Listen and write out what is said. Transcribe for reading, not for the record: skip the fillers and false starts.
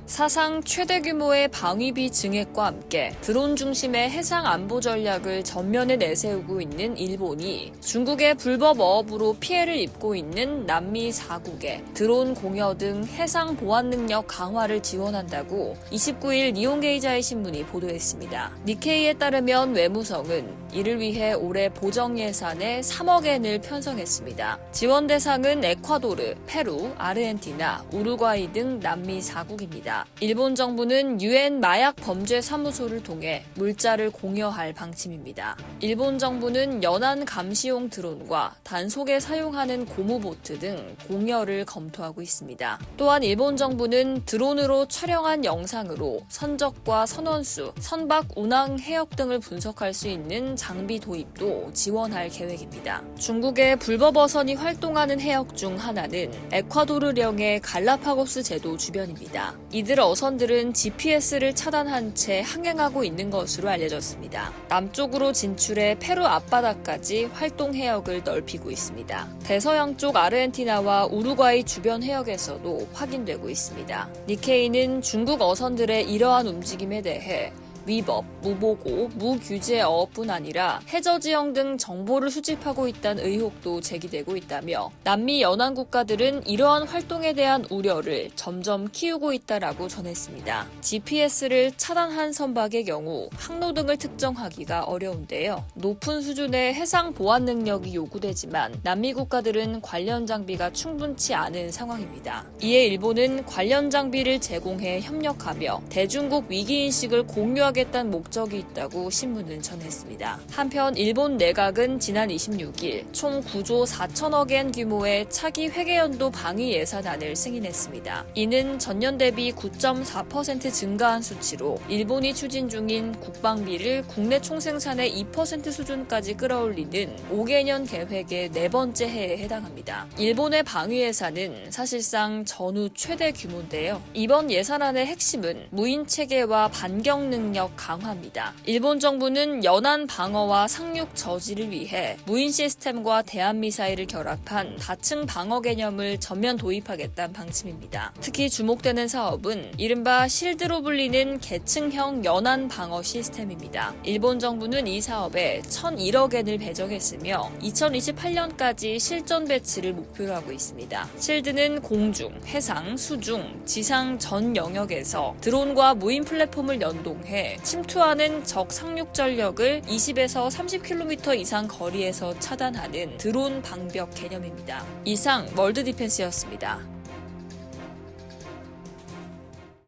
사상 최대 규모의 방위비 증액과 함께 드론 중심의 해상 안보 전략을 전면에 내세우고 있는 일본이 중국의 불법 어업으로 피해를 입고 있는 남미 4국에 드론 공여 등 해상 보안 능력 강화를 지원한다고 29일 니혼게이자이 신문이 보도했습니다. 니케이에 따르면 외무성은 이를 위해 올해 보정 예산에 3억 엔을 편성했습니다. 지원 대상은 에콰도르, 페루, 아르헨티나, 우루과이 등 남미 4국입니다. 일본 정부는 유엔 마약 범죄 사무소를 통해 물자를 공여할 방침입니다. 일본 정부는 연안 감시용 드론과 단속에 사용하는 고무보트 등 공여를 검토하고 있습니다. 또한 일본 정부는 드론으로 촬영한 영상으로 선적과 선원수, 선박 운항 해역 등을 분석할 수 있는 장비 도입도 지원할 계획입니다. 중국의 불법 어선이 활동하는 해역 중 하나는 에콰도르령의 갈라파고스 제도 주변입니다. 이들 어선들은 GPS를 차단한 채 항행하고 있는 것으로 알려졌습니다. 남쪽으로 진출해 페루 앞바다까지 활동 해역을 넓히고 있습니다. 대서양 쪽 아르헨티나와 우루과이 주변 해역에서도 확인되고 있습니다. 니케이는 중국 어선들의 이러한 움직임에 대해 위법, 무보고, 무규제 어업뿐 아니라 해저지형 등 정보를 수집하고 있다는 의혹도 제기되고 있다며 남미 연안 국가들은 이러한 활동에 대한 우려를 점점 키우고 있다라고 전했습니다. GPS를 차단한 선박의 경우 항로 등을 특정하기가 어려운데요. 높은 수준의 해상 보안 능력이 요구되지만 남미 국가들은 관련 장비가 충분치 않은 상황입니다. 이에 일본은 관련 장비를 제공해 협력하며 대중국 위기인식을 공유하겠다는 목적이 있다고 신문은 전했습니다. 한편 일본 내각은 지난 26일 총 9조 4천억 엔 규모의 차기 회계연도 방위 예산안을 승인했습니다. 이는 전년 대비 9.4% 증가한 수치로 일본이 추진 중인 국방비를 국내 총생산의 2% 수준까지 끌어올리는 5개년 계획의 네 번째 해에 해당합니다. 일본의 방위 예산은 사실상 전후 최대 규모인데요. 이번 예산안의 핵심은 무인 체계와 반경 능력 강화입니다. 일본 정부는 연안 방어와 상륙 저지를 위해 무인 시스템과 대한미사일을 결합한 다층 방어 개념을 전면 도입하겠다는 방침입니다. 특히 주목되는 사업은 이른바 실드로 불리는 계층형 연안 방어 시스템입니다. 일본 정부는 이 사업에 1,001억 엔을 배정했으며 2028년까지 실전 배치를 목표로 하고 있습니다. 실드는 공중, 해상, 수중, 지상 전 영역에서 드론과 무인 플랫폼을 연동해 침투하는 적 상륙 전력을 20에서 30km 이상 거리에서 차단하는 드론 방벽 개념입니다. 이상 월드 디펜스였습니다.